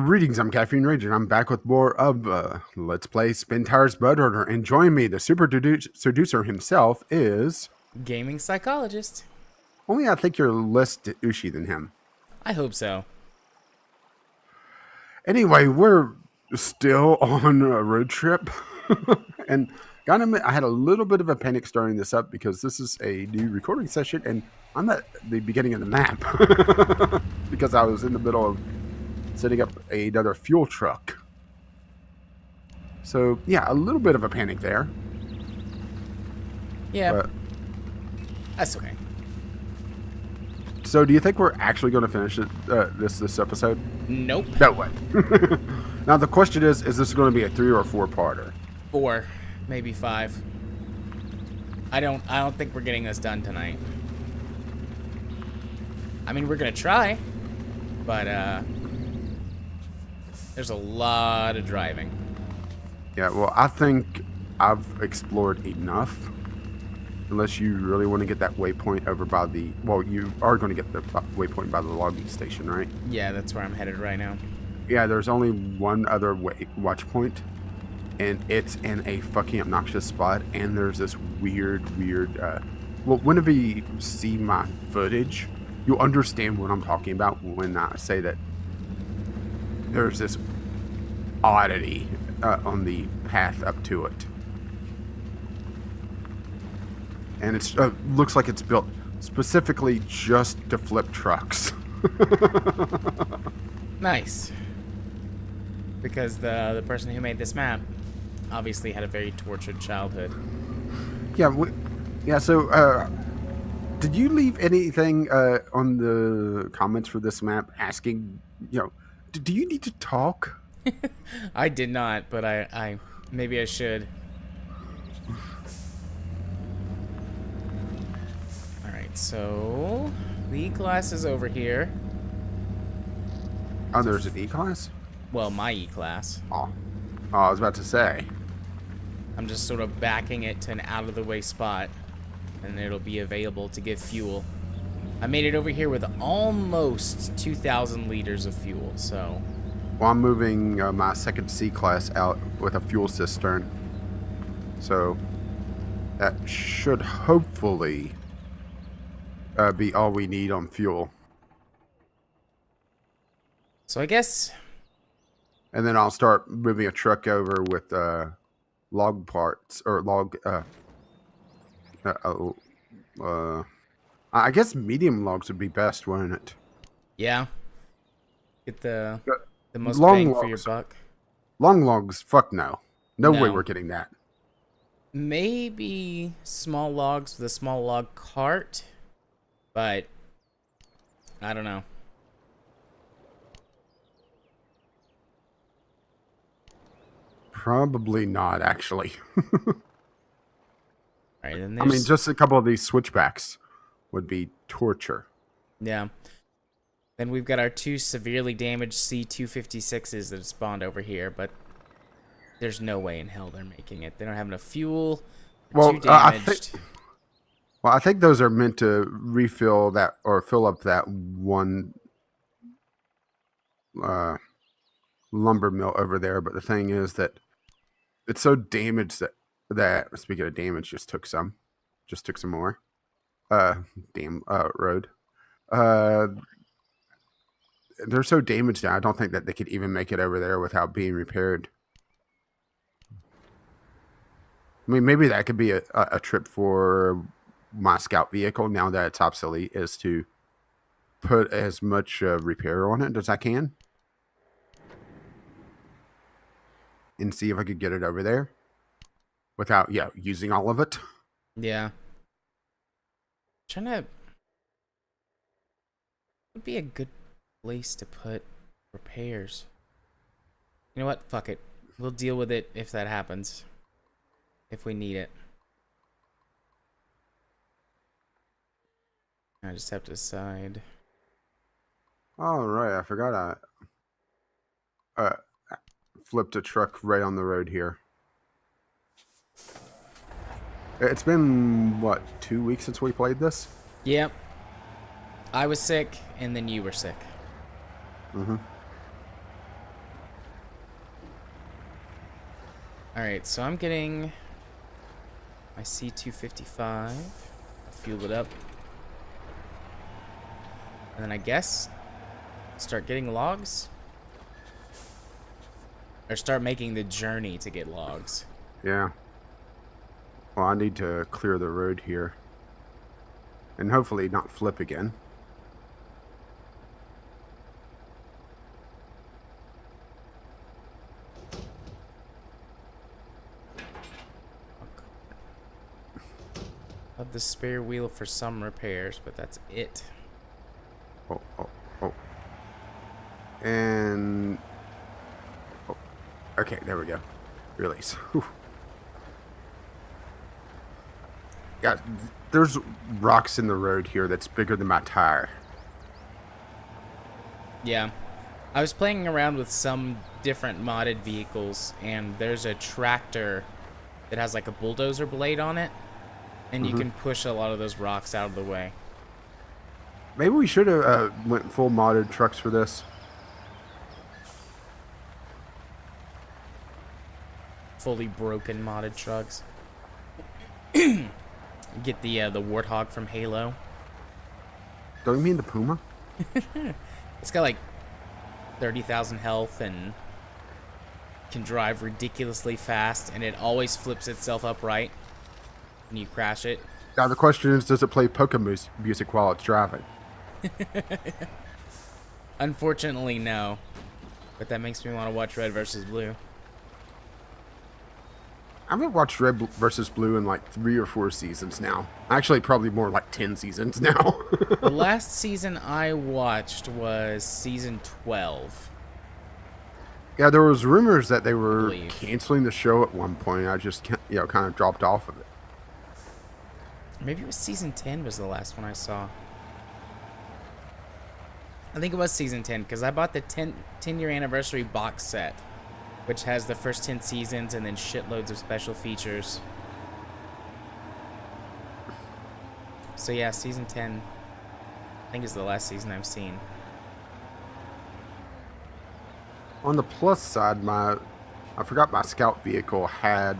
Greetings, I'm Caffeine Rage, and I'm back with more of Let's Play Spintires Mudrunner. And join me, the super seducer himself is... Gaming psychologist. Only I think you're less douchey than him. I hope so. Anyway, we're still on a road trip. And gotta admit, I had a little bit of a panic starting this up because this is a new recording session, and I'm at the beginning of the map. Because I was in the middle of setting up another fuel truck. So, yeah, a little bit of a panic there. Yeah, But, that's okay. so, do you think we're actually going to finish it, this episode? Nope. No way. Now, the question is this going to be a 3 or a 4-parter? 4, maybe 5. I don't think we're getting this done tonight. I mean, we're gonna try, but there's a lot of driving. Yeah, well, I think I've explored enough. Unless you really want to get that waypoint over by the... Well, you are going to get the waypoint by the logging station, right? Yeah, that's where I'm headed right now. Yeah, there's only one other watch point, and it's in a fucking obnoxious spot, and there's this weird... well, whenever you see my footage, you'll understand what I'm talking about when I say that there's this oddity on the path up to it. And it looks like it's built specifically just to flip trucks. Nice. Because the person who made this map obviously had a very tortured childhood. Yeah, so, did you leave anything on the comments for this map asking, do you need to talk? I did not, but I maybe I should. Alright, so the E-Class is over here. Oh, there's an E-Class? Well, my E-Class. Oh, I was about to say. I'm just sort of backing it to an out-of-the-way spot, and it'll be available to give fuel. I made it over here with almost 2,000 liters of fuel, so... Well, I'm moving my second C-Class out with a fuel cistern. So, that should hopefully be all we need on fuel. So I guess... And then I'll start moving a truck over with log parts, or log... I guess medium logs would be best, wouldn't it? Yeah. Get the most Long bang for your logs. buck. Long logs, fuck no. No way No. we're getting that. Maybe small logs with a small log cart, but I don't know. Probably not, actually. All right, and I mean, just a couple of these switchbacks would be torture. yeah. Then we've got our 2 severely damaged C-256s that have spawned over here, but there's no way in hell they're making it. They don't have enough fuel. They're Well, too damaged. I think those are meant to refill that or fill up that one lumber mill over there. But the thing is that it's so damaged that speaking of damage, just took some more. Road. They're so damaged now. I don't think that they could even make it over there without being repaired. I mean, maybe that could be a trip for my scout vehicle now that it's obsolete, is to put as much repair on it as I can and see if I could get it over there without using all of it. Yeah. Trying to... would be a good place to put repairs. You know what? Fuck it. We'll deal with it if that happens. If we need it. I just have to decide. All right, I forgot I flipped a truck right on the road here. It's been, what, 2 weeks since we played this? Yep. I was sick, and then you were sick. Mm-hmm. Alright, so I'm getting my C255. I'll fuel it up. And then I guess start getting logs? Or start making the journey to get logs. Yeah. Well, I need to clear the road here. And hopefully not flip again. Have the spare wheel for some repairs, but that's it. Oh. And... Oh. Okay, there we go. Release. Whew. Yeah, there's rocks in the road here that's bigger than my tire. Yeah. I was playing around with some different modded vehicles, and there's a tractor that has like a bulldozer blade on it, and you can push a lot of those rocks out of the way. Maybe we should have went full modded trucks for this. Fully broken modded trucks. Get the Warthog from Halo. Don't you mean the Puma? It's got like 30,000 health and can drive ridiculously fast, and it always flips itself upright when you crash it. Now the question is, does it play polka music while it's driving? Unfortunately, no. But that makes me want to watch Red vs. Blue. I haven't watched Red versus Blue in like 3 or 4 seasons now. Actually, probably more like 10 seasons now. The last season I watched was season 12. Yeah, there was rumors that they were canceling the show at one point. I just, kind of dropped off of it. Maybe it was season 10 was the last one I saw. I think it was season 10 because I bought the 10-year anniversary box set, which has the first 10 seasons and then shitloads of special features. So yeah, season 10, I think is the last season I've seen. On the plus side, I forgot my scout vehicle has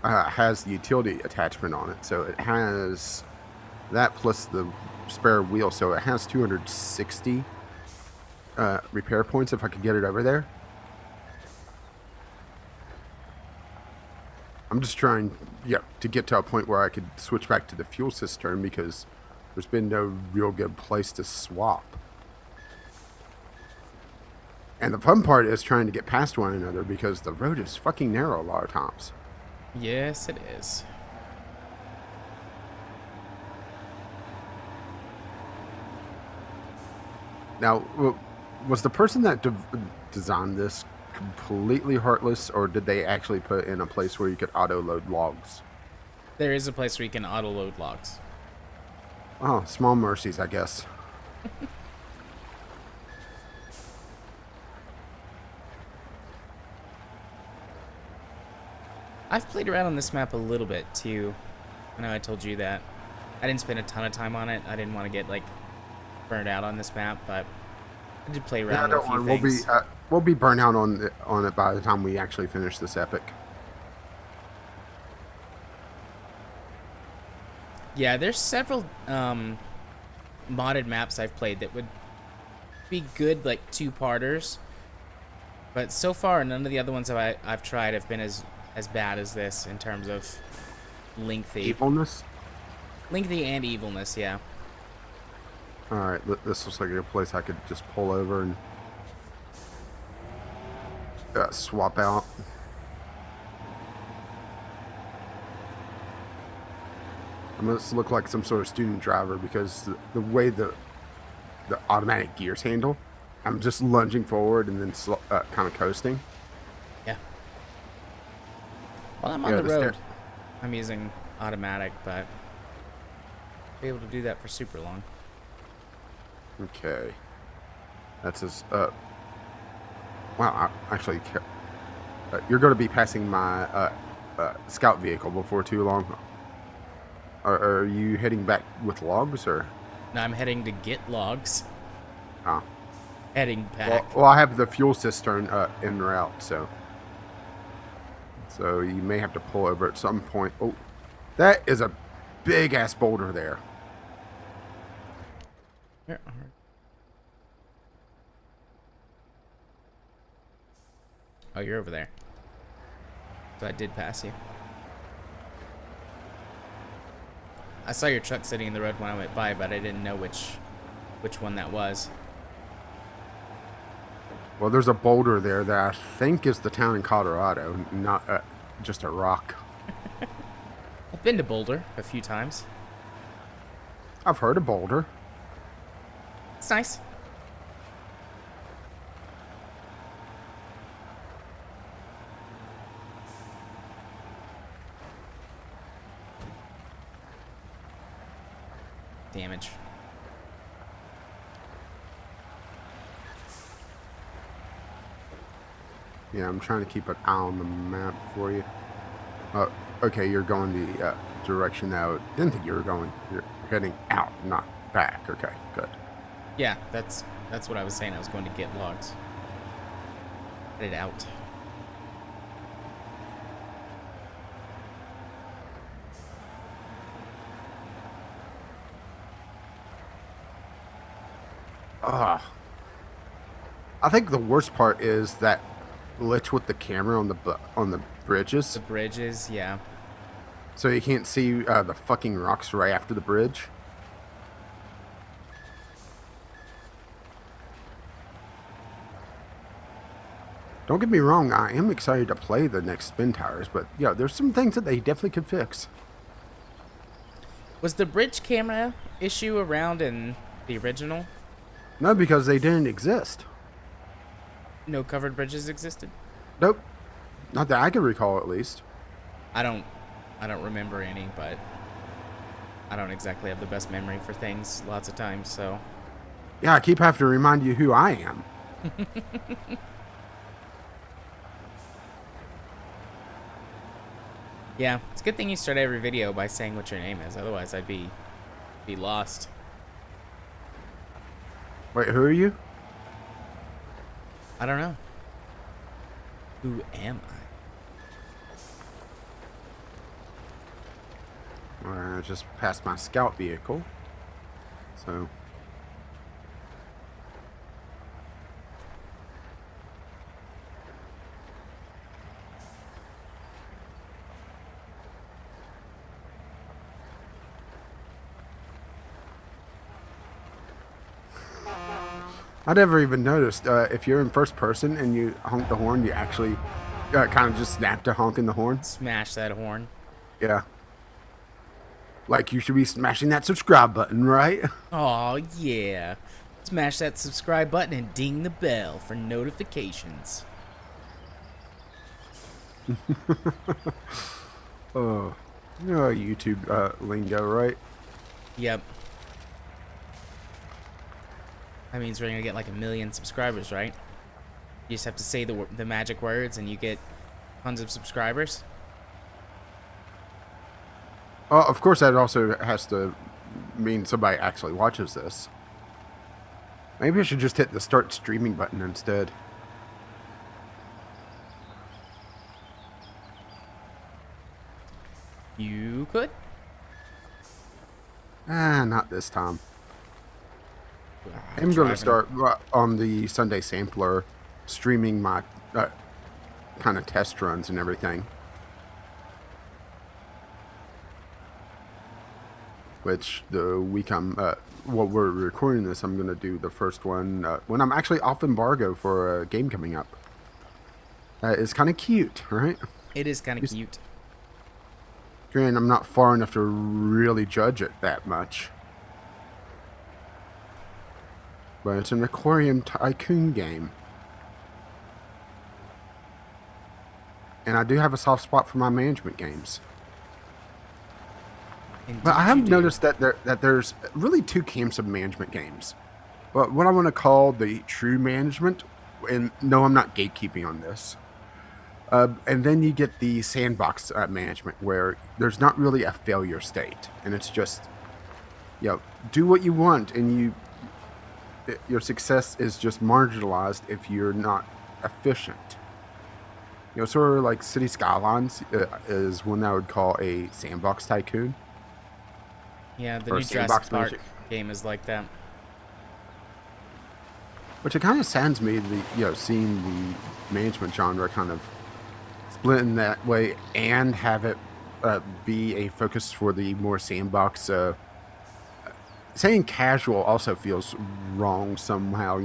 the utility attachment on it, so it has that plus the spare wheel, so it has 260 repair points if I could get it over there. I'm just trying, to get to a point where I could switch back to the fuel cistern because there's been no real good place to swap. And the fun part is trying to get past one another because the road is fucking narrow a lot of times. Yes, it is. Now, was the person that designed this completely heartless, or did they actually put in a place where you could auto-load logs? There is a place where you can auto-load logs. Oh, small mercies, I guess. I've played around on this map a little bit too. I know I told you that. I didn't spend a ton of time on it. I didn't want to get like burned out on this map, but I did play around with a few things. We'll be burnt out on it by the time we actually finish this epic. Yeah, there's several modded maps I've played that would be good, like 2-parters. But so far, none of the other ones that I've tried have been as bad as this in terms of lengthy. Evilness? Lengthy and evilness, yeah. Alright, this looks like a place I could just pull over and swap out. I must look like some sort of student driver because the way the automatic gears handle, I'm just lunging forward and then kind of coasting. Yeah. While I'm on the road, I'm using automatic, but I'll be able to do that for super long. Okay. That's his, wow, actually, you're going to be passing my scout vehicle before too long. Are you heading back with logs or? Now I'm heading to get logs. Oh. Heading back. Well, I have the fuel cistern en route, so you may have to pull over at some point. Oh, that is a big ass boulder there. Where are... Oh, you're over there. So I did pass you. I saw your truck sitting in the road when I went by, but I didn't know which one that was. Well, there's a boulder there that I think is the town in Colorado, not just a rock. I've been to Boulder a few times. I've heard of Boulder. It's nice. Damage. Yeah, I'm trying to keep an eye on the map for you. Okay, you're going the direction that I didn't think you were going. You're heading out, not back. Okay, good. Yeah, that's what I was saying. I was going to get logs. Headed out. I think the worst part is that glitch with the camera on the bridges. The bridges, yeah. So you can't see the fucking rocks right after the bridge. Don't get me wrong, I am excited to play the next Spintires, but yeah, there's some things that they definitely could fix. Was the bridge camera issue around in the original? No, because they didn't exist. No covered bridges existed? Nope. Not that I can recall, at least. I don't remember any, but I don't exactly have the best memory for things lots of times, so. Yeah, I keep having to remind you who I am. Yeah, it's a good thing you start every video by saying what your name is. Otherwise, I'd be lost. Wait, who are you? I don't know. Who am I? I just passed my scout vehicle. So. I never even noticed. If you're in first person and you honk the horn, you actually kind of just snap to honking the horn. Smash that horn. Yeah. Like you should be smashing that subscribe button, right? Oh yeah. Smash that subscribe button and ding the bell for notifications. Oh, you know YouTube lingo, right? Yep. That means we're gonna get like 1 million subscribers, right? You just have to say the magic words and you get tons of subscribers. Of course, that also has to mean somebody actually watches this. Maybe I should just hit the start streaming button instead. You could. Not this time. I'm going to start on the Sunday Sampler, streaming my kind of test runs and everything. Which the week while we're recording this, I'm going to do the first one when I'm actually off embargo for a game coming up. It's kind of cute, right? It is kind of cute. Granted, I'm not far enough to really judge it that much. But it's an aquarium tycoon game. And I do have a soft spot for my management games. But I have noticed that there's really two camps of management games. But what I want to call the true management, and no, I'm not gatekeeping on this. And then you get the sandbox management, where there's not really a failure state, and it's just, do what you want, and your success is just marginalized if you're not efficient. Sort of like City Skylines is one I would call a sandbox tycoon Yeah, the or a new Jurassic sandbox Park magic. game is like that. Which it kind of saddens me, seeing the management genre kind of split in that way, and have it be a focus for the more sandbox. Saying casual also feels wrong somehow.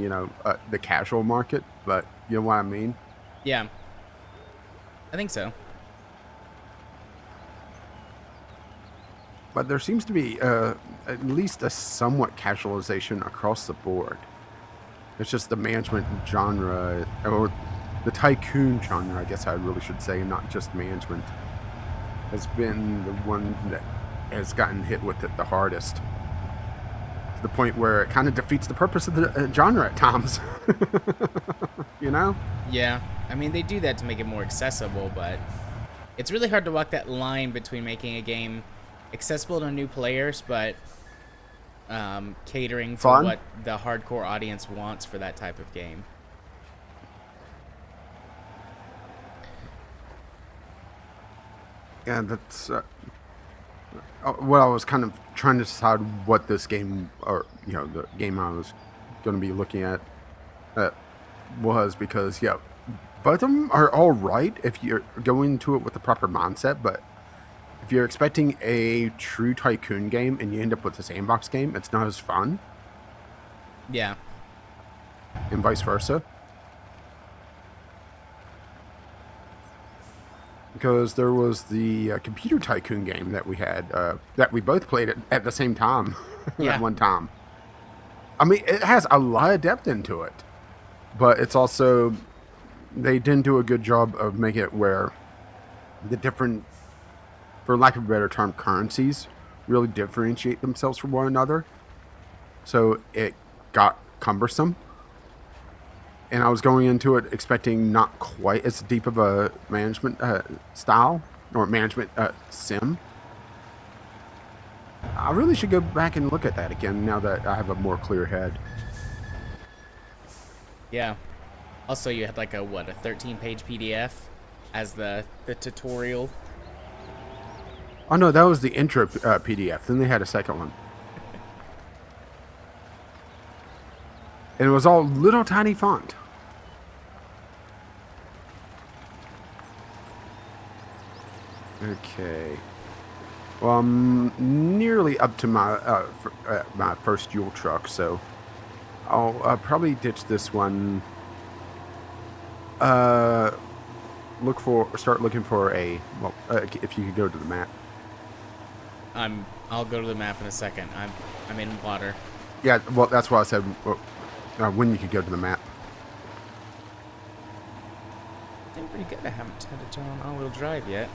The casual market, but you know what I mean. Yeah, I think so. But there seems to be at least a somewhat casualization across the board. It's just the management genre, or the tycoon genre, I guess I really should say, and not just management, has been the one that has gotten hit with it the hardest. To the point where it kind of defeats the purpose of the genre at times. you know? Yeah, I mean, they do that to make it more accessible, but it's really hard to walk that line between making a game accessible to new players, but catering to Fun? what the hardcore audience wants for that type of game. Yeah, that's what I was kind of trying to decide what this game, or the game I was going to be looking at, was, because both of them are all right if you're going to it with the proper mindset, but if you're expecting a true tycoon game and you end up with a sandbox game, it's not as fun, Yeah. and vice versa. Because there was the computer tycoon game that we had, that we both played at the same time, Yeah. at one time. I mean, it has a lot of depth into it, but it's also, they didn't do a good job of making it where the different, for lack of a better term, currencies really differentiate themselves from one another. So it got cumbersome. And I was going into it expecting not quite as deep of a management style, or management sim. I really should go back and look at that again now that I have a more clear head. Yeah. Also, you had like a 13-page PDF as the tutorial. Oh no, that was the intro PDF. Then they had a second one. And it was all little tiny font. Okay. Well, I'm nearly up to my my first fuel truck, so I'll probably ditch this one. Start looking for a. Well, if you could go to the map. I'll go to the map in a second. I'm in water. Yeah, well, that's why I said when you could go to the map. Doing pretty good. I haven't had to turn on all-wheel drive yet.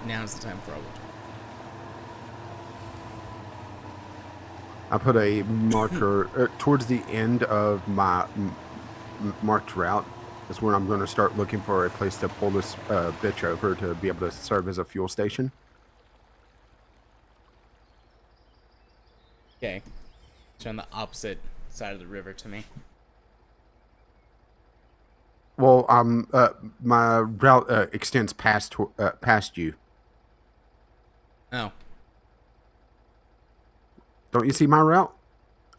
Now's the time for all-wheel drive. I put a marker towards the end of my marked route. Is when I'm going to start looking for a place to pull this bitch over to be able to serve as a fuel station. Okay. It's on the opposite side of the river to me. Well, my route extends past you. Oh. Don't you see my route?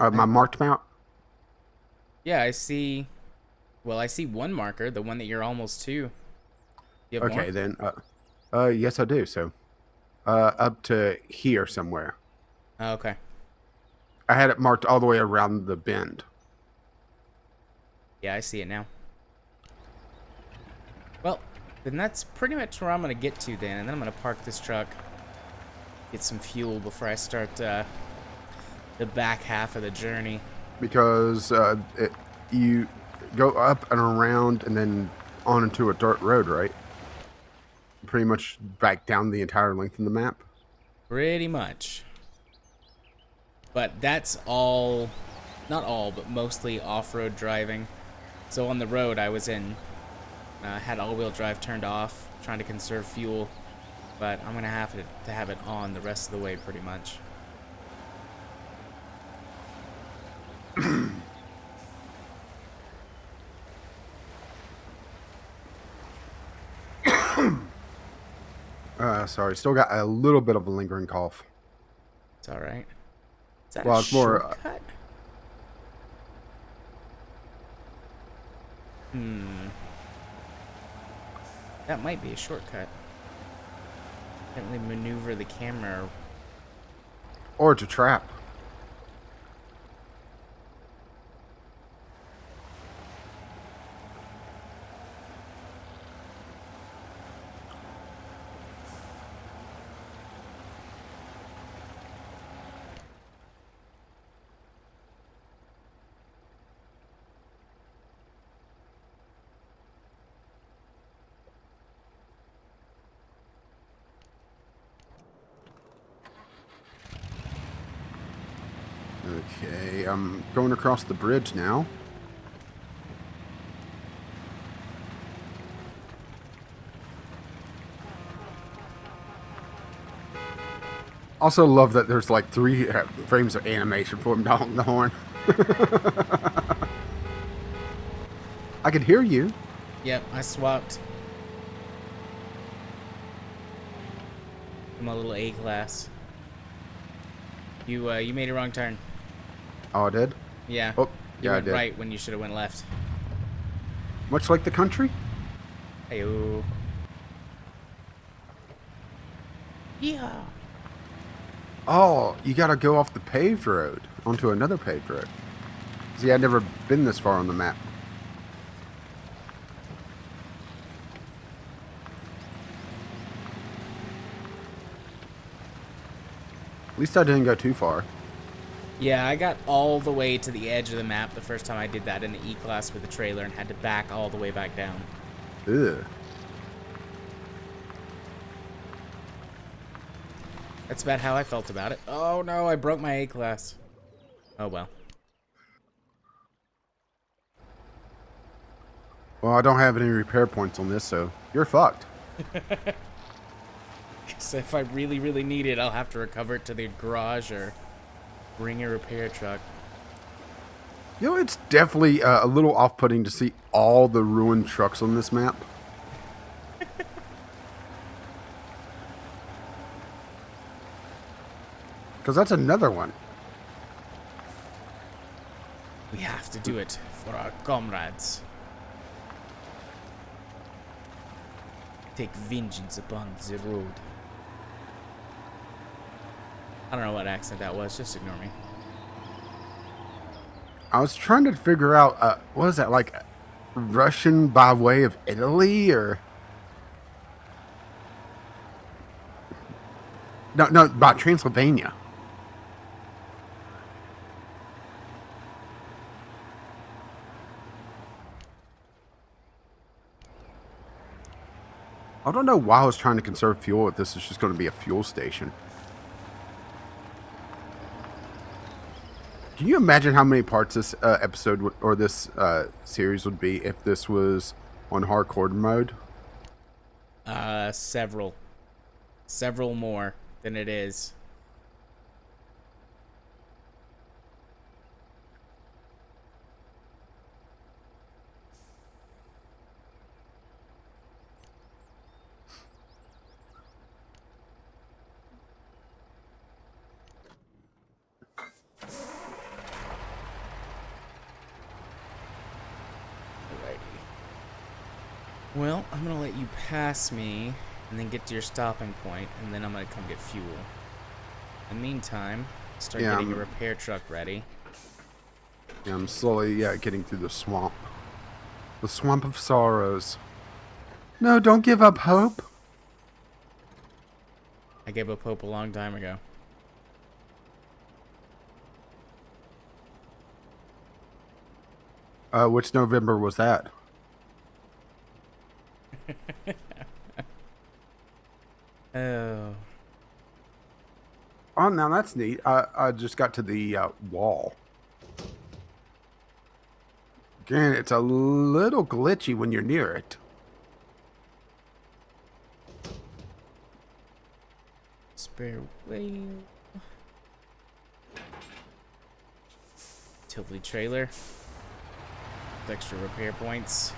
My marked route? Yeah, I see. Well, I see one marker, the one that you're almost to. You have Okay, more? then. Yes, I do. So, up to here somewhere. Oh, okay. I had it marked all the way around the bend. Yeah, I see it now. Well, then that's pretty much where I'm going to get to then. And then I'm going to park this truck, get some fuel before I start the back half of the journey. because you go up and around and then on into a dirt road, right? Pretty much back down the entire length of the map. Pretty much. But that's all, not all, but mostly off-road driving. So on the road I was in, had all-wheel drive turned off, trying to conserve fuel. But I'm going to have to have it on the rest of the way pretty much. Sorry, still got a little bit of a lingering cough. It's alright. Is that Well, a it's more, shortcut? That might be a shortcut. Can't really maneuver the camera. or it's a trap. Okay, I'm going across the bridge now. Also love that there's like 3 frames of animation for him to honk the horn. I could hear you. Yep, I swapped. I'm a little A-class. You made a wrong turn. Oh, I did? Yeah. Oh, You yeah, I went did. right when you should have went left. Much like the country? Heyo. Yeah. Oh, you gotta go off the paved road onto another paved road. See, I'd never been this far on the map. At least I didn't go too far. Yeah, I got all the way to the edge of the map the first time I did that in the E-Class with the trailer and had to back all the way back down. Ugh. That's about how I felt about it. Oh no, I broke my A-Class. Oh well. Well, I don't have any repair points on this, so you're fucked. So if I really, really need it, I'll have to recover it to the garage or bring a repair truck. You know, it's definitely a little off-putting to see all the ruined trucks on this map. Because that's another one. We have to do it for our comrades. Take vengeance upon the road. I don't know what accent that was, just ignore me. I was trying to figure out, what is that, like Russian by way of Italy, or... No, by Transylvania. I don't know why I was trying to conserve fuel if this is just going to be a fuel station. Can you imagine how many parts this episode or this series would be if this was on hardcore mode? Several. Several more than it is. Well, I'm gonna let you pass me and then get to your stopping point, and then I'm gonna come get fuel. In the meantime, start getting a repair truck ready. Yeah, I'm slowly getting through the swamp. The swamp of sorrows. No, don't give up hope. I gave up hope a long time ago. Which November was that? Oh. Oh, now that's neat. I just got to the wall. Again, it's a little glitchy when you're near it. Spare wheel. Utility trailer. With extra repair points.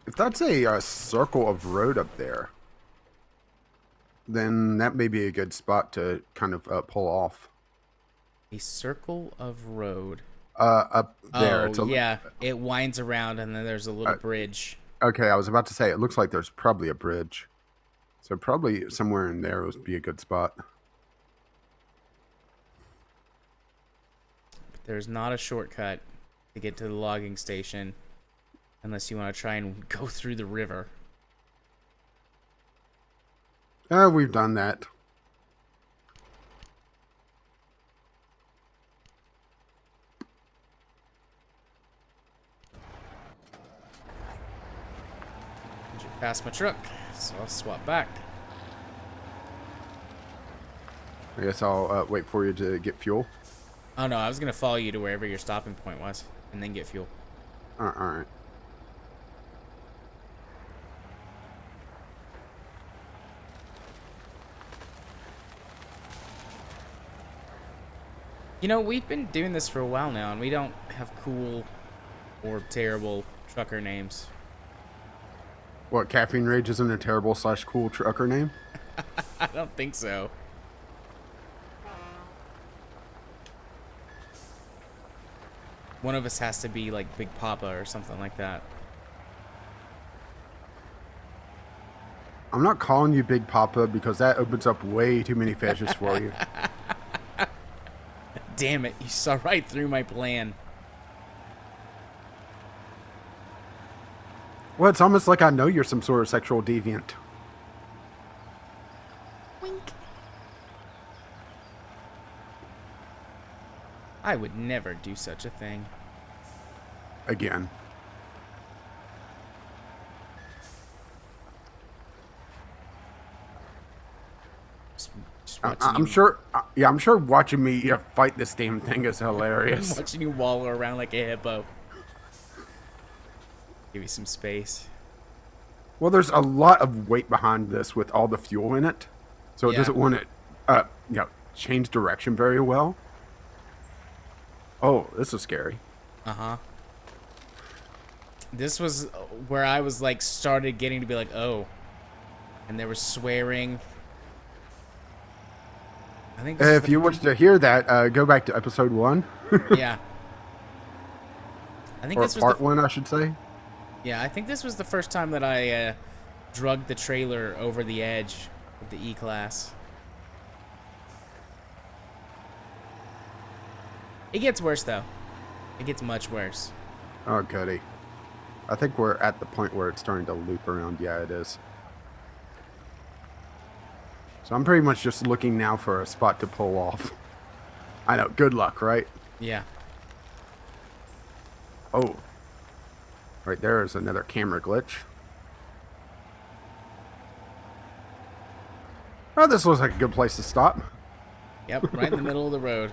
If that's a circle of road up there, then that may be a good spot to kind of pull off. A circle of road. Up there. Oh, yeah. It winds around and then there's a little bridge. Okay, I was about to say, it looks like there's probably a bridge. So probably somewhere in there would be a good spot. But there's not a shortcut to get to the logging station unless you want to try and go through the river. We've done that. Past my truck, so I'll swap back. I guess I'll wait for you to get fuel. Oh no, I was gonna follow you to wherever your stopping point was, and then get fuel. All right. You know, we've been doing this for a while now, and we don't have cool or terrible trucker names. What, Caffeine Rage isn't a terrible / cool trucker name? I don't think so. One of us has to be like Big Papa or something like that. I'm not calling you Big Papa because that opens up way too many fishes for you. Damn it, you saw right through my plan. Well, it's almost like I know you're some sort of sexual deviant. Wink. I would never do such a thing. Again. Just watching I'm you, sure. Yeah, I'm sure watching me fight this damn thing is hilarious. watching you wallow around like a hippo. Give you some space. Well, there's a lot of weight behind this with all the fuel in it, so it Yeah. doesn't want to, change direction very well. Oh, this is scary. Uh-huh. This was where I was like started getting to be like, oh. And there was swearing. I think If you want to hear that, go back to episode 1. yeah. I think Or this was part 1, I should say. Yeah, I think this was the first time that I drugged the trailer over the edge with the E-Class. It gets worse, though. It gets much worse. Oh, goody. I think we're at the point where it's starting to loop around. Yeah, it is. So I'm pretty much just looking now for a spot to pull off. I know, good luck, right? Yeah. Oh. Right there is another camera glitch. Oh, this looks like a good place to stop. Yep, right in the middle of the road.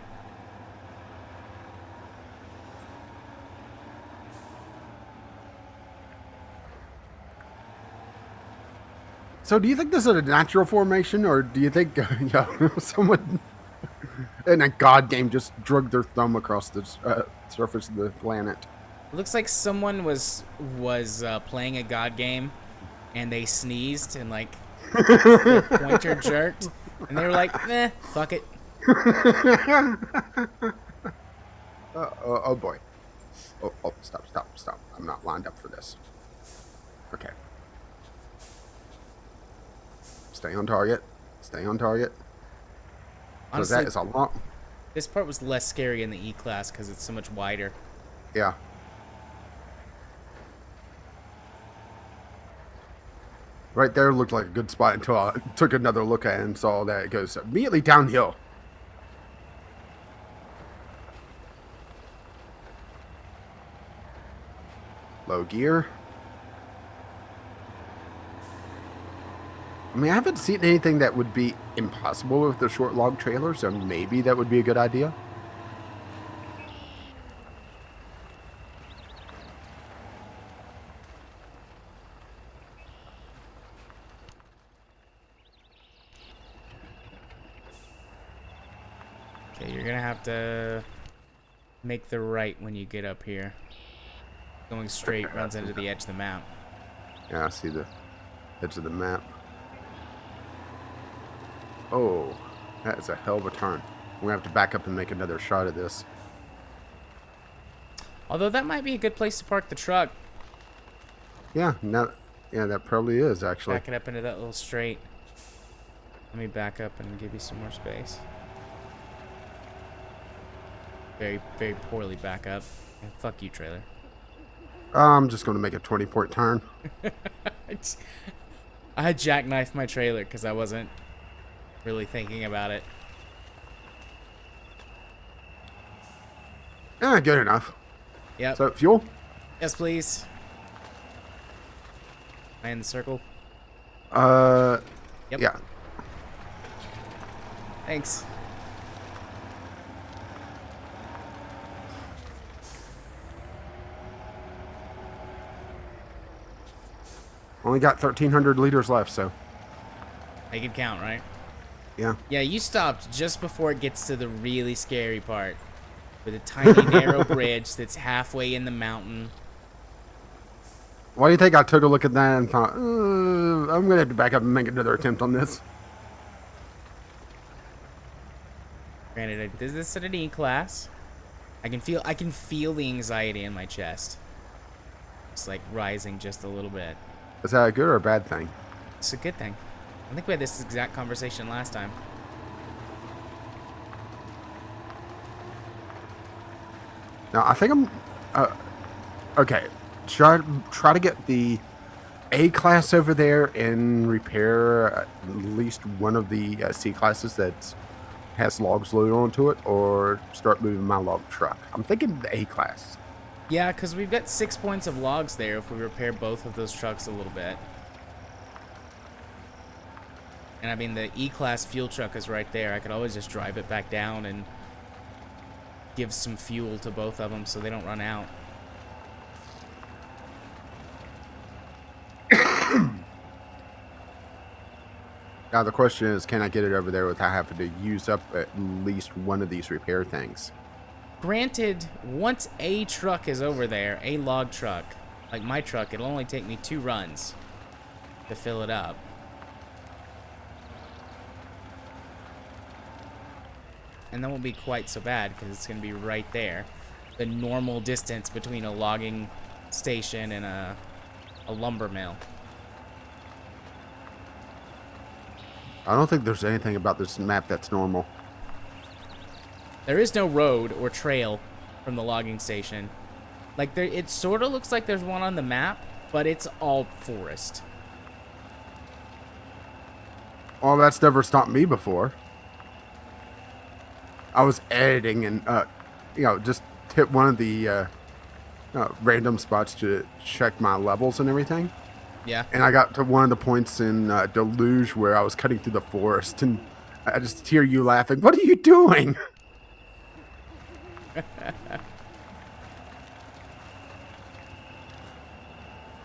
So do you think this is a natural formation, or do you think someone in a god game just drug their thumb across the surface of the planet? It looks like someone was playing a god game, and they sneezed and like their pointer jerked, and they were like, "Eh, fuck it." Oh boy. Oh, stop. I'm not lined up for this. Okay. Stay on target. Because Honestly, that is a lot. this part was less scary in the E-Class because it's so much wider. Yeah. Right there looked like a good spot until I took another look at it and saw that it goes immediately downhill. Low gear. I mean, I haven't seen anything that would be impossible with the short log trailer, so maybe that would be a good idea. Okay, you're gonna have to make the right when you get up here. Going straight runs into the edge of the map. Yeah, I see the edge of the map. Oh, that is a hell of a turn. We're gonna have to back up and make another shot of this. Although that might be a good place to park the truck. Yeah, that probably is actually. Back it up into that little straight. Let me back up and give you some more space. Very, very poorly back up. And fuck you, trailer. I'm just gonna make a 20-point turn. I jackknifed my trailer because I wasn't really thinking about it. Yeah, good enough. Yep. So, fuel? Yes, please. Am I in the circle? Yep. Yeah. Thanks. Only got 1,300 liters left, so. Make it count, right? Yeah. Yeah, you stopped just before it gets to the really scary part. With a tiny, narrow bridge that's halfway in the mountain. Why do you think I took a look at that and thought, I'm going to have to back up and make another attempt on this? Granted, I did this at an E class. I can feel the anxiety in my chest. It's like rising just a little bit. Is that a good or a bad thing? It's a good thing. I think we had this exact conversation last time. Now, I think I'm... okay. Try to get the A class over there and repair at least one of the C classes that has logs loaded onto it, or start moving my log truck. I'm thinking the A class. Yeah, because we've got 6 points of logs there if we repair both of those trucks a little bit. And I mean, the E-Class fuel truck is right there. I could always just drive it back down and give some fuel to both of them so they don't run out. Now the question is, can I get it over there without having to use up at least one of these repair things? Granted, once a truck is over there, a log truck, like my truck, it'll only take me 2 runs to fill it up. And that won't be quite so bad because it's going to be right there. The normal distance between a logging station and a lumber mill. I don't think there's anything about this map that's normal. There is no road or trail from the logging station. Like, it sort of looks like there's one on the map, but it's all forest. Well, that's never stopped me before. I was editing and, just hit one of the random spots to check my levels and everything. Yeah. And I got to one of the points in Deluge where I was cutting through the forest, and I just hear you laughing. What are you doing?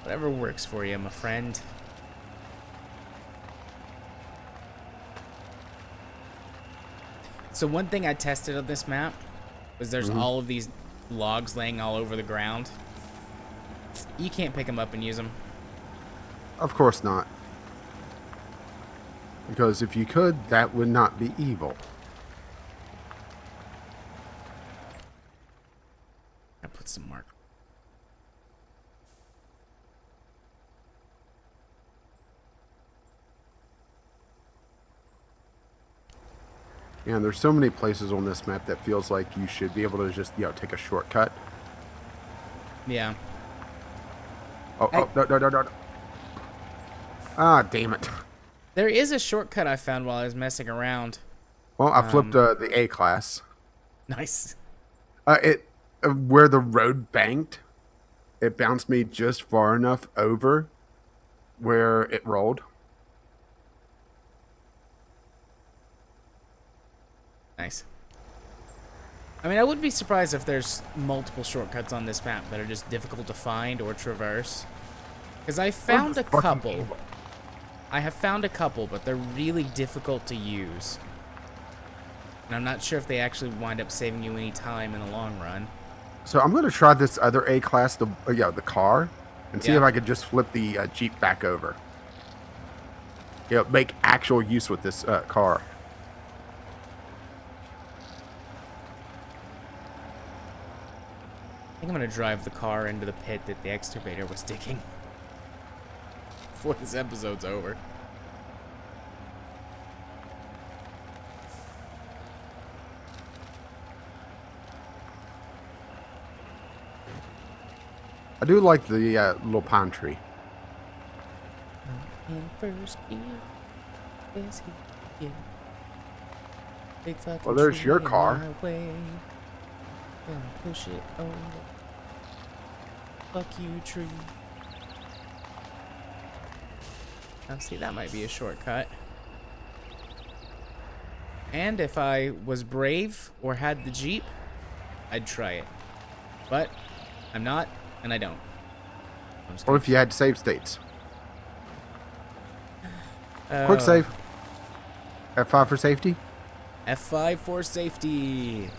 Whatever works for you, my friend. So one thing I tested on this map was there's all of these logs laying all over the ground. You can't pick them up and use them. Of course not. Because if you could, that would not be evil. I put some mark. Yeah, there's so many places on this map that feels like you should be able to just, take a shortcut. Yeah. Oh, no. Ah, damn it. There is a shortcut I found while I was messing around. Well, I flipped the A class. Nice. Where the road banked, it bounced me just far enough over where it rolled. Nice. I mean, I wouldn't be surprised if there's multiple shortcuts on this map that are just difficult to find or traverse. Because I found a couple. I have found a couple, but they're really difficult to use. And I'm not sure if they actually wind up saving you any time in the long run. So I'm going to try this other A-Class, the car, and see Yeah. if I could just flip the Jeep back over. Make actual use with this car. I think I'm going to drive the car into the pit that the excavator was digging. Before this episode's over. I do like the little pine tree. In first gear, is he? Yeah. Big fucking Well, there's tree your in car. my way. Gonna push it over. Fuck you, tree. Now, see, that might be a shortcut. And if I was brave or had the Jeep, I'd try it. But I'm not, and I don't. I'm just Or gonna- if you had save states. Quick save. F5 for safety. F5 for safety.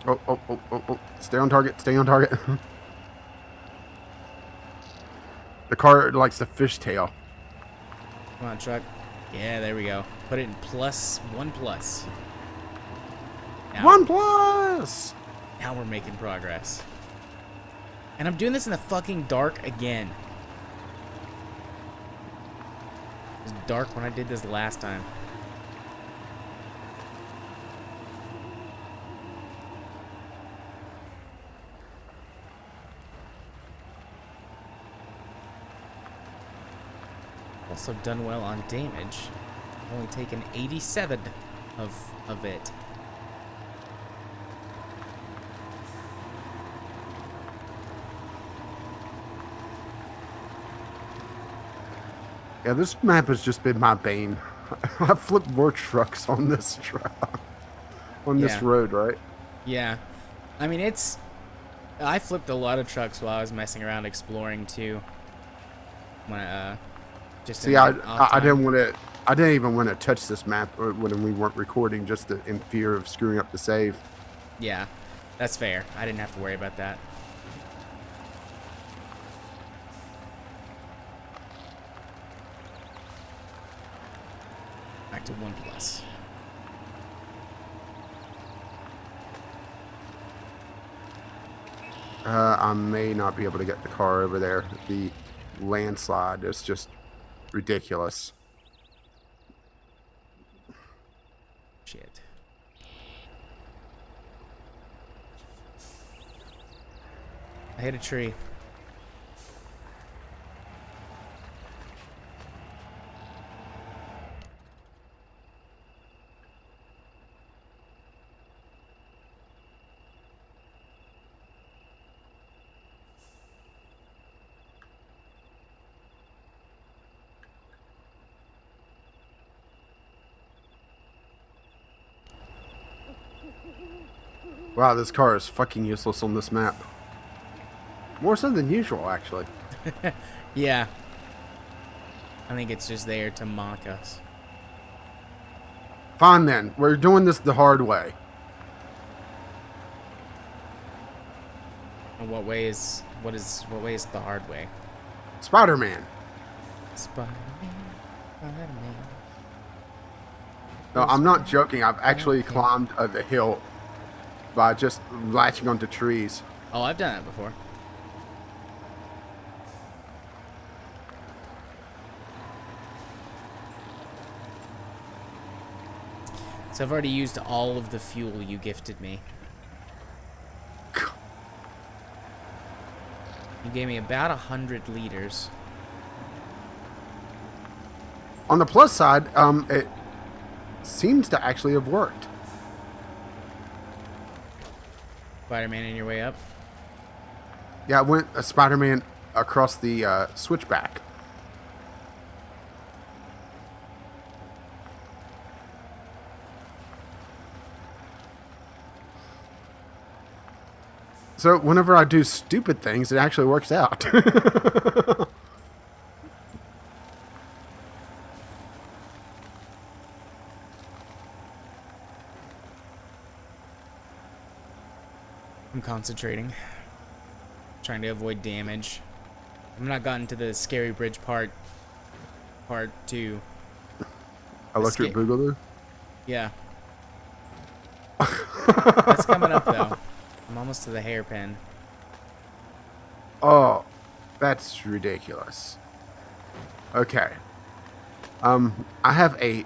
Oh. Stay on target. Stay on target. The car likes the fishtail. Come on, truck. Yeah, there we go. Put it in +1+. Now, 1+. now we're making progress. And I'm doing this in the fucking dark again. It was dark when I did this last time. Also done well on damage. Only taken 87 of it. Yeah, this map has just been my bane. I've flipped more trucks on this Yeah. road, right? Yeah. I mean, I flipped a lot of trucks while I was messing around exploring too. When just See, in I my off time. didn't even want to touch this map when we weren't recording, just in fear of screwing up the save. Yeah, that's fair. I didn't have to worry about that. Back to 1+. I may not be able to get the car over there. The landslide is just ridiculous. Shit. I hit a tree. Wow, this car is fucking useless on this map. More so than usual, actually. Yeah. I think it's just there to mock us. Fine then, we're doing this the hard way. And what way is the hard way? Spider-Man. Spider-Man, Spider-Man. No, I'm not joking. I've actually climbed the hill by just latching onto trees. Oh, I've done that before. So I've already used all of the fuel you gifted me. You gave me about 100 liters. On the plus side, it seems to actually have worked. Spider-Man in your way up. Yeah, I went a Spider-Man across the switchback. So whenever I do stupid things, it actually works out. I'm concentrating. Trying to avoid damage. I'm not gotten to the scary bridge part. Part 2. Electric Boogaloo? Yeah. That's coming up, though. I'm almost to the hairpin. Oh, that's ridiculous. Okay. I have a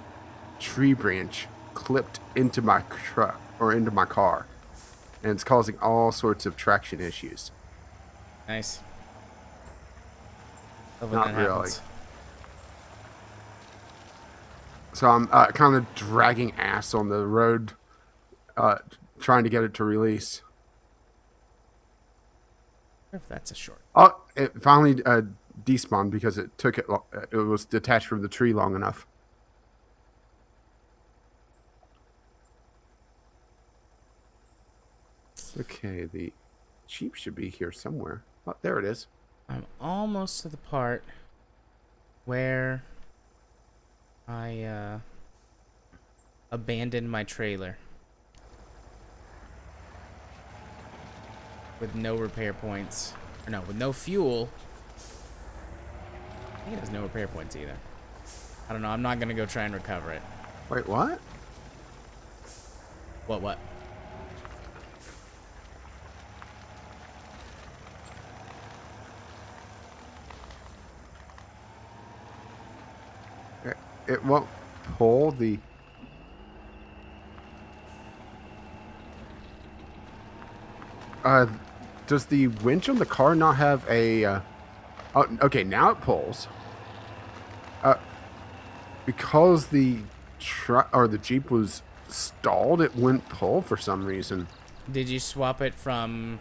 tree branch clipped into my truck or into my car, and it's causing all sorts of traction issues. Nice. Love when Not that really. happens. So I'm kind of dragging ass on the road, trying to get it to release. I wonder if that's a short. Oh, it finally despawned because it took it. It was detached from the tree long enough. Okay, the Jeep should be here somewhere. Oh, there it is. I'm almost to the part where I abandoned my trailer with no repair points. Or no, with no fuel. I think it has no repair points either. I don't know. I'm not going to go try and recover it. Wait, what? What? It won't pull the... does the winch on the car not have a... Oh, okay, now it pulls. Because the truck or the Jeep was stalled, it wouldn't pull for some reason. Did you swap it from,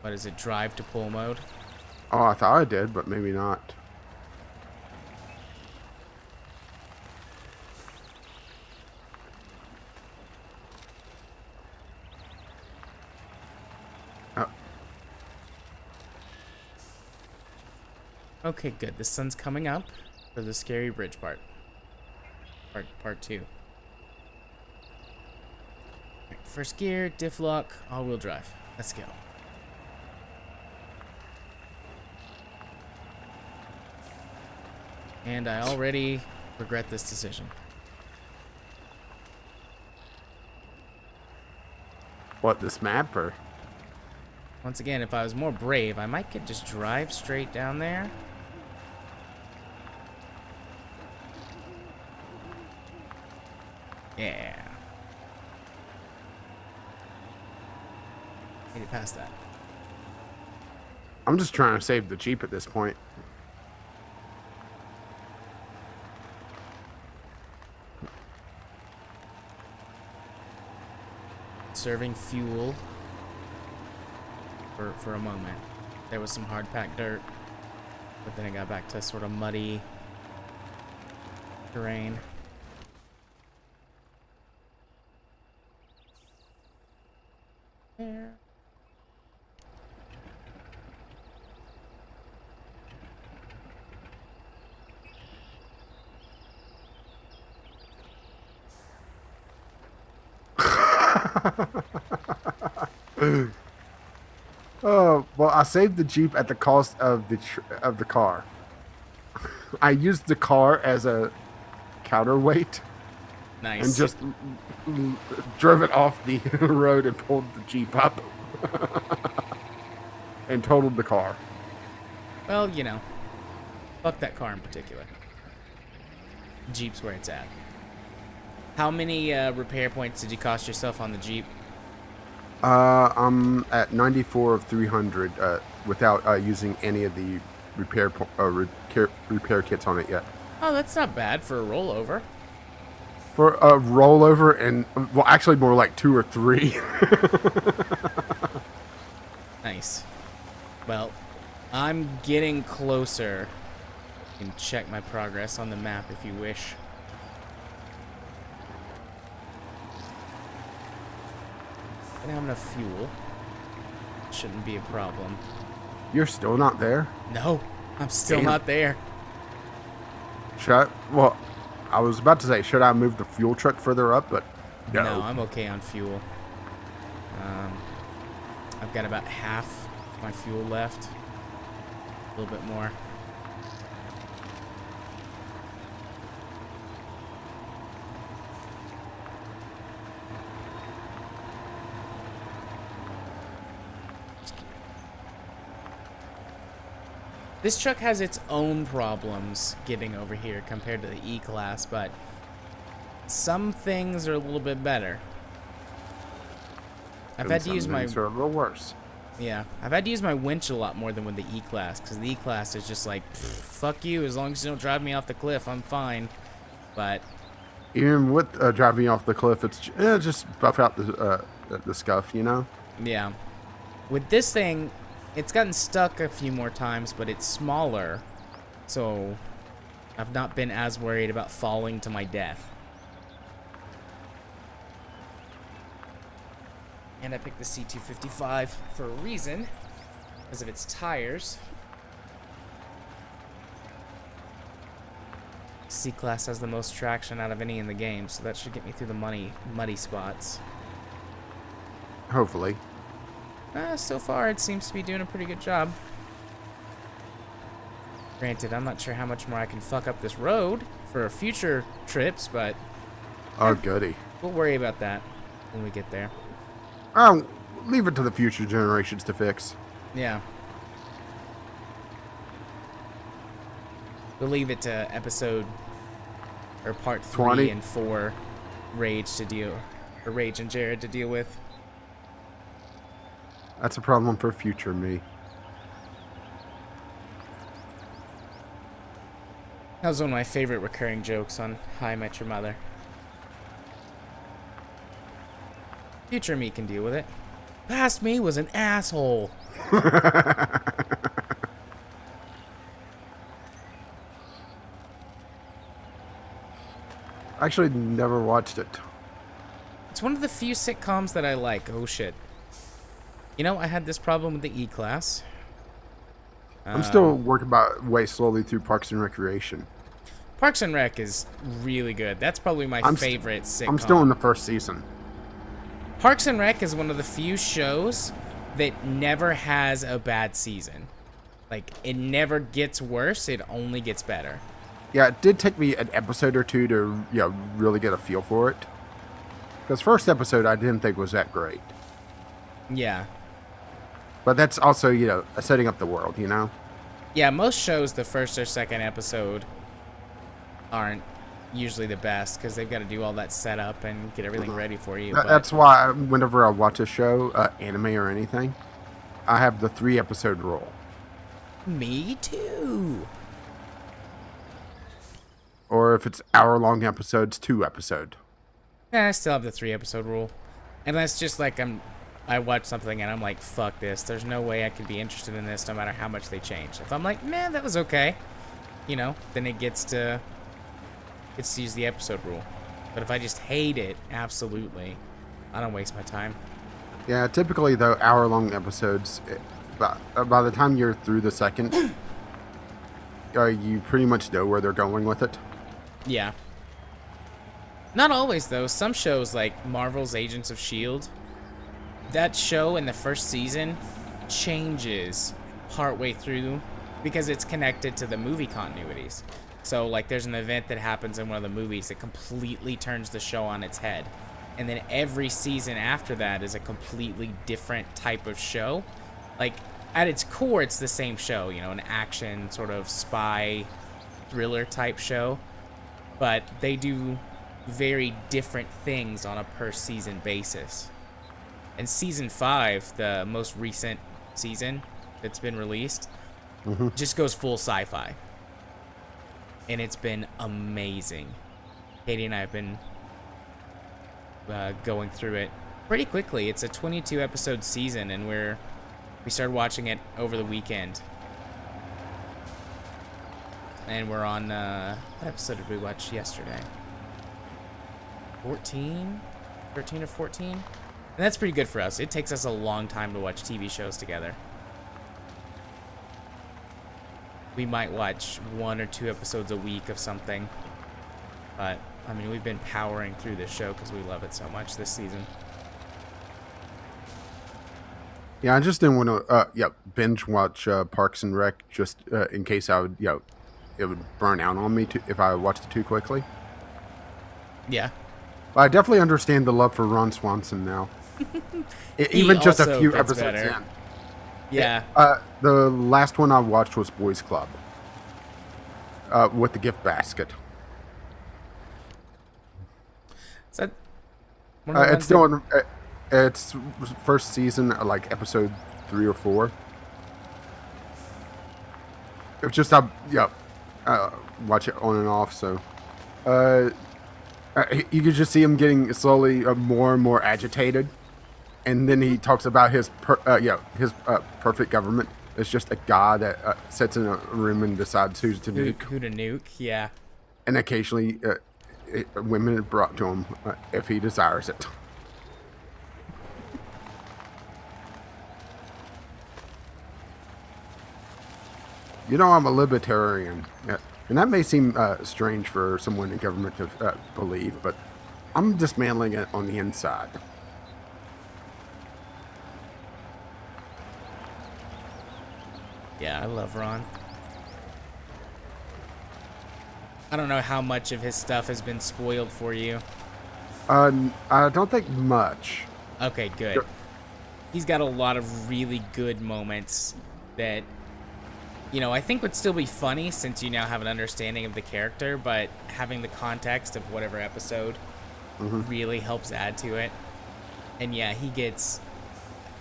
what is it, drive to pull mode? Oh, I thought I did, but maybe not. Okay, good. The sun's coming up for the scary bridge part. Part 2. Right, first gear, diff lock, all-wheel drive. Let's go. And I already regret this decision. What, this map or? Once again, if I was more brave, I might could just drive straight down there. Yeah. Made it past that. I'm just trying to save the Jeep at this point. Serving fuel for a moment. There was some hard packed dirt, but then it got back to sort of muddy terrain. There. Oh, well, I saved the Jeep at the cost of the car. I used the car as a counterweight Nice. and just drove it off the road and pulled the Jeep up and totaled the car. Well, you know, fuck that car in particular. Jeep's where it's at. How many repair points did you cost yourself on the Jeep? I'm at 94 of 300 without using any of the repair kits on it yet. Oh, that's not bad for a rollover. For a rollover, and well, actually more like 2 or 3. Nice. Well, I'm getting closer. You can check my progress on the map if you wish. I don't have enough fuel. Shouldn't be a problem. You're still not there? No, I'm still Damn. not there. Well, I was about to say, should I move the fuel truck further up? But no. No, I'm okay on fuel. I've got about half my fuel left. A little bit more. This truck has its own problems getting over here compared to the E-Class, but some things are a little bit better. I've had to use my... are a little worse. Yeah, I've had to use my winch a lot more than with the E-Class, because the E-Class is just like, fuck you, as long as you don't drive me off the cliff, I'm fine. But... Even with driving off the cliff, it's just buff out the scuff, you know? Yeah. With this thing, it's gotten stuck a few more times, but it's smaller, so I've not been as worried about falling to my death. And I picked the C255 for a reason, because of its tires. C-Class has the most traction out of any in the game, so that should get me through the muddy spots. Hopefully. So far, it seems to be doing a pretty good job. Granted, I'm not sure how much more I can fuck up this road for future trips, but... Oh, goody. We'll worry about that when we get there. Oh, leave it to the future generations to fix. Yeah. We'll leave it to episode... or part 3 20. and 4 Rage and Jared to deal with. That's a problem for future me. That was one of my favorite recurring jokes on How I Met Your Mother. Future me can deal with it. Past me was an asshole. I actually never watched it. It's one of the few sitcoms that I like. Oh shit. You know, I had this problem with the E-Class. I'm still working my way slowly through Parks and Recreation. Parks and Rec is really good. That's probably my favorite sitcom. I'm still in the first season. Parks and Rec is one of the few shows that never has a bad season. Like, it never gets worse, it only gets better. Yeah, it did take me an episode or two to really get a feel for it. Because first episode I didn't think was that great. Yeah. But that's also, setting up the world, you know? Yeah, most shows, the first or second episode aren't usually the best because they've got to do all that setup and get everything ready for you. That's why whenever I watch a show, anime or anything, I have the 3-episode rule. Me too. Or if it's hour-long episodes, 2 episode. I still have the 3-episode rule. And that's just like I watch something and I'm like, fuck this. There's no way I could be interested in this no matter how much they change. If I'm like, man, that was okay, then it gets to use the episode rule. But if I just hate it, absolutely, I don't waste my time. Yeah, typically, though, hour-long episodes, by the time you're through the second, you pretty much know where they're going with it. Yeah. Not always, though. Some shows, like Marvel's Agents of S.H.I.E.L.D., that show in the first season changes partway through because it's connected to the movie continuities. So, like, there's an event that happens in one of the movies that completely turns the show on its head. And then every season after that is a completely different type of show. Like, at its core, it's the same show, an action, sort of spy, thriller type show. But they do very different things on a per-season basis. And Season 5, the most recent season that's been released, just goes full sci-fi. And it's been amazing. Katie and I have been going through it pretty quickly. It's a 22-episode season, and We started watching it over the weekend. And we're on, what episode did we watch yesterday? 14? 13 or 14? And that's pretty good for us. It takes us a long time to watch TV shows together. We might watch 1 or 2 episodes a week of something. But, I mean, we've been powering through this show because we love it so much this season. Yeah, I just didn't want to, binge watch Parks and Rec just in case I would, it would burn out on me if I watched it too quickly. Yeah. But I definitely understand the love for Ron Swanson now. Even just a few episodes better. in. Yeah. The last one I watched was Boys Club. With the gift basket. Is that it's still in, it's first season, like episode 3 or 4. It's just watch it on and off. So, you could just see him getting slowly more and more agitated, and then he talks about his perfect government. It's just a guy that sits in a room and decides who to nuke. Who to nuke? Yeah. And occasionally, women are brought to him if he desires it. You know, I'm a libertarian, and that may seem strange for someone in government to believe, but I'm dismantling it on the inside. Yeah, I love Ron. I don't know how much of his stuff has been spoiled for you. I don't think much. Okay, good. He's got a lot of really good moments that, you know, I think would still be funny since you now have an understanding of the character, but having the context of whatever episode really helps add to it. And yeah, he gets,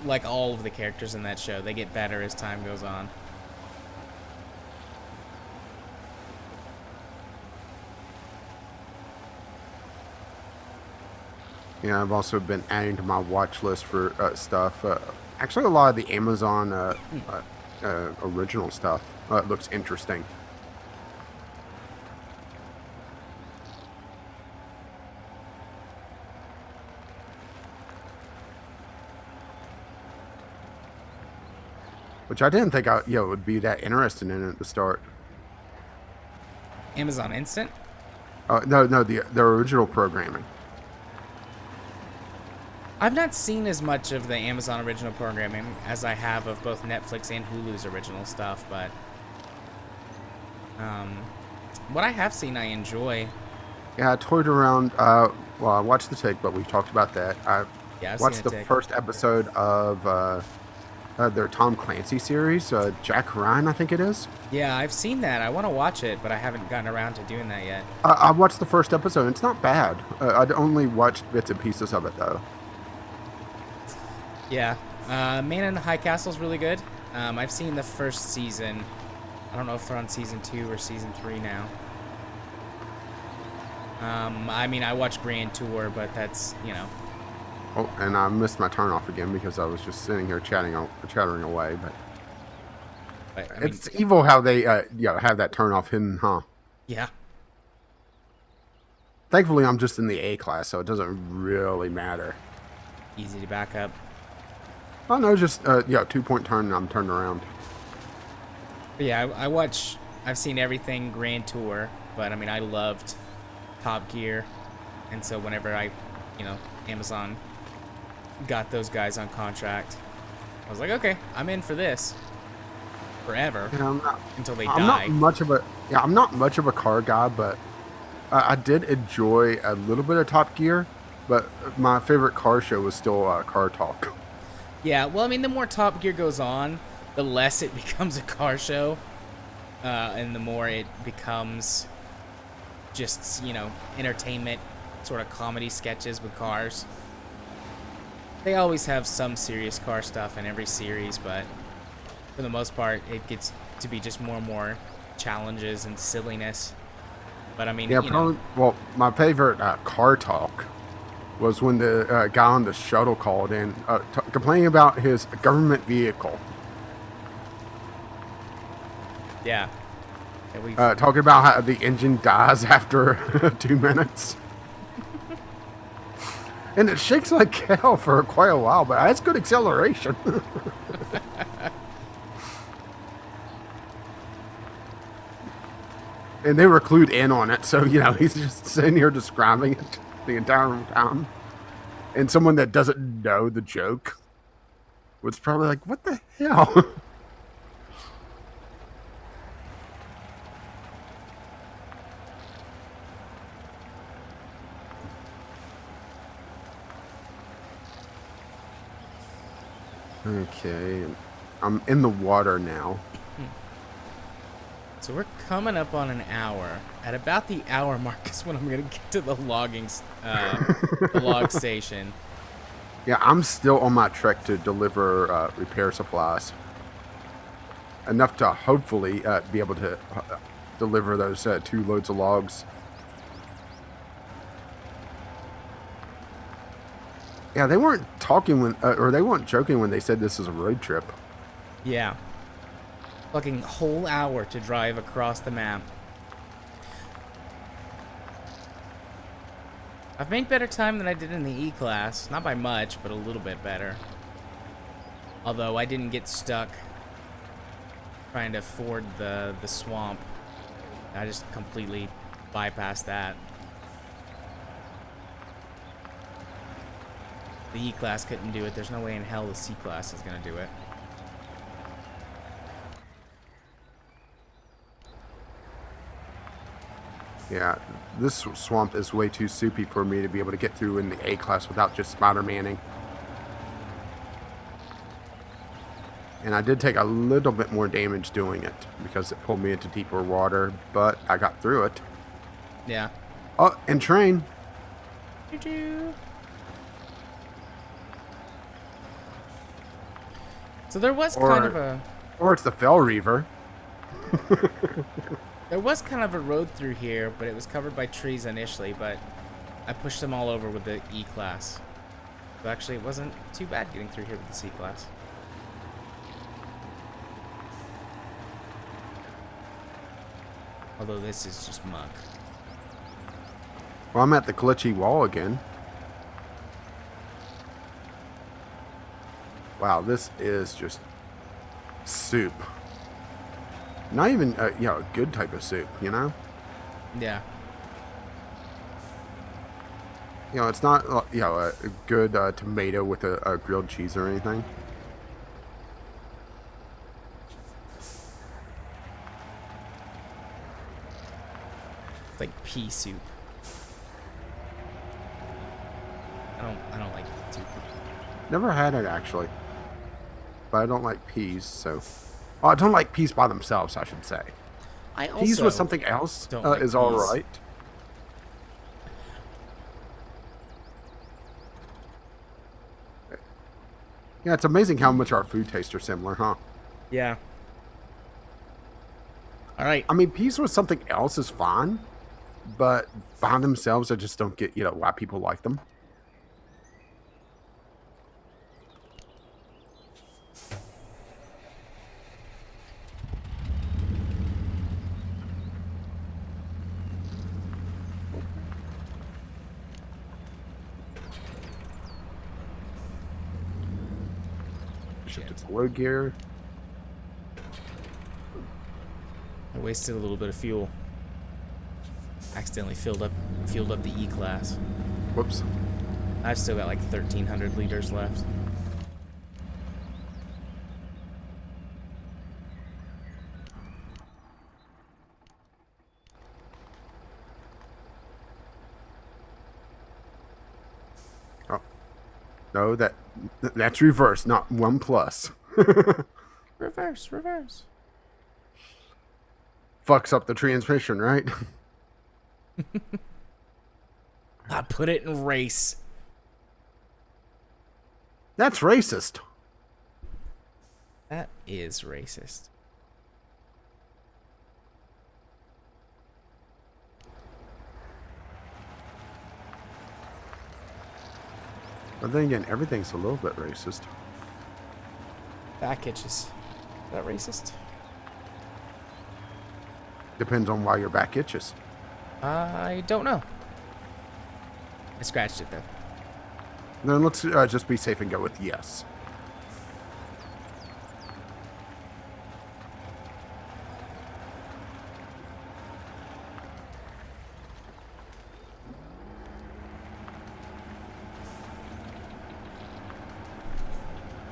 like all of the characters in that show, they get better as time goes on. Yeah, I've also been adding to my watch list for stuff. Actually, a lot of the Amazon original stuff looks interesting. Which I didn't think I would be that interested in at the start. Amazon Instant? No, the original programming. I've not seen as much of the Amazon original programming as I have of both Netflix and Hulu's original stuff, but what I have seen I enjoy. Yeah, I toyed around. Well, I watched the take, but we've talked about that. I've watched seen the the take. first episode of their Tom Clancy series, Jack Ryan, I think it is. Yeah, I've seen that. I want to watch it, but I haven't gotten around to doing that yet. I watched the first episode. It's not bad. I'd only watched bits and pieces of it, though. Yeah. Man in the High Castle is really good. I've seen the first season. I don't know if they're on season 2 or season 3 now. I mean, I watched Grand Tour, but that's, you know. Oh, and I missed my turn off again because I was just sitting here chattering away. But I mean, it's evil how they have that turn off hidden, huh? Yeah. Thankfully, I'm just in the A class, so it doesn't really matter. Easy to back up. Oh no, just 2-point turn and I'm turned around. But yeah, I've seen everything Grand Tour, but I mean, I loved Top Gear, and so whenever Amazon got those guys on contract, I was like, okay, I'm in for this forever. Yeah, until they I'm die. I'm not much of a car guy, but I did enjoy a little bit of Top Gear, but my favorite car show was still Car Talk. Yeah, well, I mean, the more Top Gear goes on, the less it becomes a car show, and the more it becomes just, entertainment, sort of comedy sketches with cars. They always have some serious car stuff in every series, but for the most part, it gets to be just more and more challenges and silliness. But I mean, yeah, probably. Well, my favorite Car Talk was when the guy on the shuttle called in complaining about his government vehicle. Yeah. Yeah, we Talking about how the engine dies after 2 minutes. And it shakes like hell for quite a while, but that's good acceleration. And they were clued in on it, so, you know, he's just sitting here describing it the entire time. And someone that doesn't know the joke was probably like, what the hell? Okay, I'm in the water now. So we're coming up on an hour. At about the hour mark is when I'm gonna get to the the log station. Yeah, I'm still on my trek to deliver repair supplies. Enough to hopefully be able to deliver those 2 loads of logs. Yeah, they weren't talking when, or they weren't joking when they said this is a road trip. Yeah. Fucking whole hour to drive across the map. I've made better time than I did in the E-Class. Not by much, but a little bit better. Although I didn't get stuck trying to ford the swamp. I just completely bypassed that. The E-Class couldn't do it. There's no way in hell the C-Class is going to do it. Yeah, this swamp is way too soupy for me to be able to get through in the A-Class without just Spider-Manning. And I did take a little bit more damage doing it because it pulled me into deeper water, but I got through it. Yeah. Oh, and train. Choo-choo. So there was kind of a... Or it's the Fell Reaver. There was kind of a road through here, but it was covered by trees initially, but I pushed them all over with the E-Class. So actually, it wasn't too bad getting through here with the C-Class. Although this is just muck. Well, I'm at the glitchy wall again. Wow, this is just soup. Not even, you know, a good type of soup, you know? Yeah. You know, it's not, you know, a good tomato with a grilled cheese or anything. It's like pea soup. I don't like soup. Never had it, actually. But I don't like peas, so... Oh, I don't like peas by themselves, I should say. I also Peas with something else don't like is peas. alright. Yeah, it's amazing how much our food tastes are similar, huh? Yeah. All right. I mean, peas with something else is fine, but by themselves, I just don't get, you know, why people like them. Shift to low gear. I wasted a little bit of fuel. Accidentally filled up the E-Class. Whoops. I've still got like 1,300 liters left. Oh. No, that's reverse, not 1 plus. Reverse. Fucks up the transmission, right? I put it in race. That's racist. That is racist. But then again, everything's a little bit racist. Back hitches. Is that racist? Depends on why your back itches. I don't know. I scratched it though. Then let's just be safe and go with yes.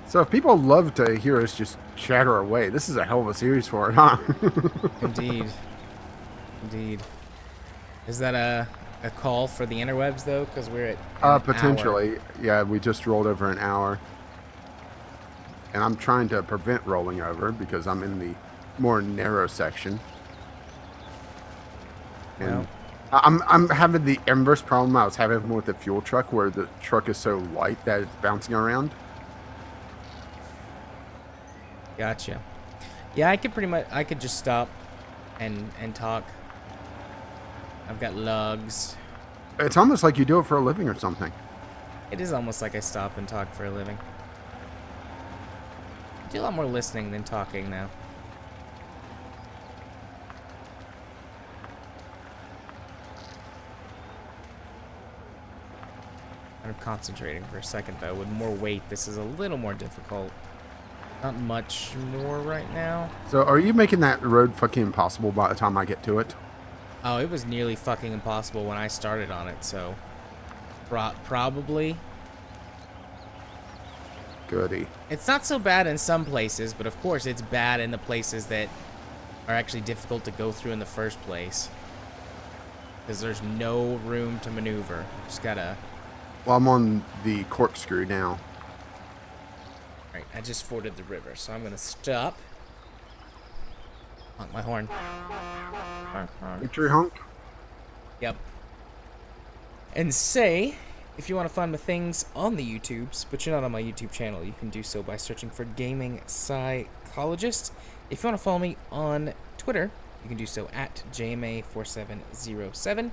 So if people love to hear us just chatter away, this is a hell of a series for it, huh? Indeed. Indeed. Is that a call for the interwebs, though? Because we're at an potentially. hour. Yeah, we just rolled over an hour. And I'm trying to prevent rolling over because I'm in the more narrow section. And Well, I'm having the inverse problem I was having with the fuel truck, where the truck is so light that it's bouncing around. gotcha. Yeah, I could just stop and talk. I've got lugs. It's almost like you do it for a living or something. It is almost like I stop and talk for a living. I do a lot more listening than talking now. I'm concentrating for a second though. With more weight, this is a little more difficult. Not much more right now. So are you making that road fucking impossible by the time I get to it? Oh, it was nearly fucking impossible when I started on it, so probably. Goody. It's not so bad in some places, but of course it's bad in the places that are actually difficult to go through in the first place. Because there's no room to maneuver. Just gotta... Well, I'm on the corkscrew now. Alright, I just forded the river, so I'm gonna stop. Honk my horn. Honk, honk. Victory honk. Yep. And say, if you want to find my things on the YouTubes, but you're not on my YouTube channel, you can do so by searching for Gaming Psychologist. If you want to follow me on Twitter, you can do so at JMA4707.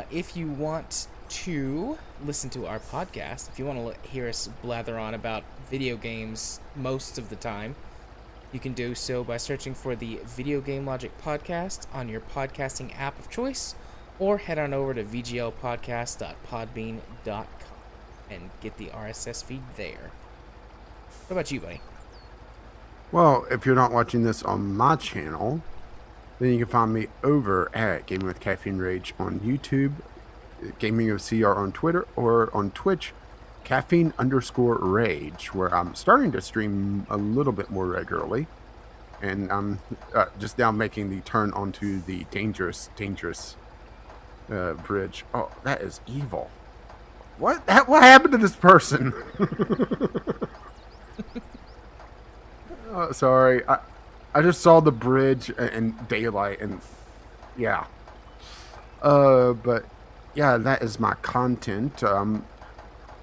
If you want to listen to our podcast, if you want to hear us blather on about video games most of the time, you can do so by searching for the Video Game Logic podcast on your podcasting app of choice, or head on over to vglpodcast.podbean.com and get the RSS feed there. What about you, buddy? Well, if you're not watching this on my channel, then you can find me over at Gaming with Caffeine Rage on YouTube, Gaming of CR on Twitter, or on Twitch, Caffeine_Rage, where I'm starting to stream a little bit more regularly. And I'm just now making the turn onto the dangerous bridge. Oh, that is evil. What happened to this person? Oh, sorry. I just saw the bridge in daylight, and yeah. But yeah, that is my content.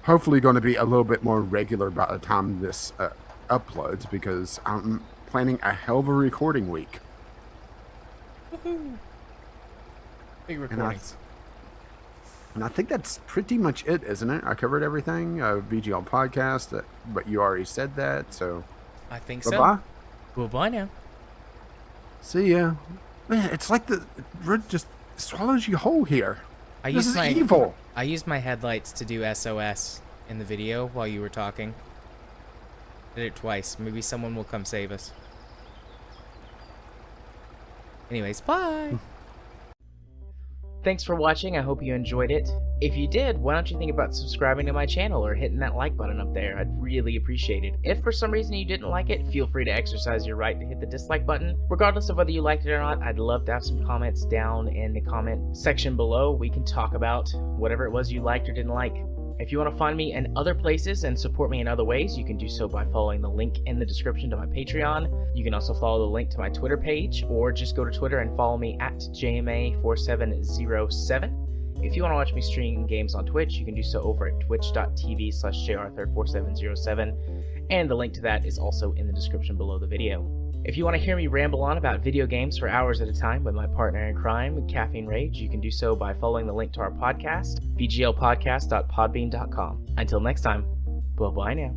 Hopefully going to be a little bit more regular by the time this uploads, because I'm planning a hell of a recording week. Woohoo! Big recordings. And I think that's pretty much it, isn't it? I covered everything. VGL podcast, but you already said that, so I think bye-bye. so. Well, bye now. See ya. Man, it's like the red just swallows you whole here. This is evil. I used my headlights to do SOS in the video while you were talking. Did it twice. Maybe someone will come save us. Anyways, bye. Thanks for watching. I hope you enjoyed it. If you did, why don't you think about subscribing to my channel or hitting that like button up there? I'd really appreciate it. If for some reason you didn't like it, feel free to exercise your right to hit the dislike button. Regardless of whether you liked it or not, I'd love to have some comments down in the comment section below. We can talk about whatever it was you liked or didn't like. If you want to find me in other places and support me in other ways, you can do so by following the link in the description to my Patreon. You can also follow the link to my Twitter page, or just go to Twitter and follow me at JMA4707. If you want to watch me stream games on Twitch, you can do so over at twitch.tv/JR34707, and the link to that is also in the description below the video. If you want to hear me ramble on about video games for hours at a time with my partner in crime, Caffeine Rage, you can do so by following the link to our podcast, vglpodcast.podbean.com. Until next time, bye-bye now.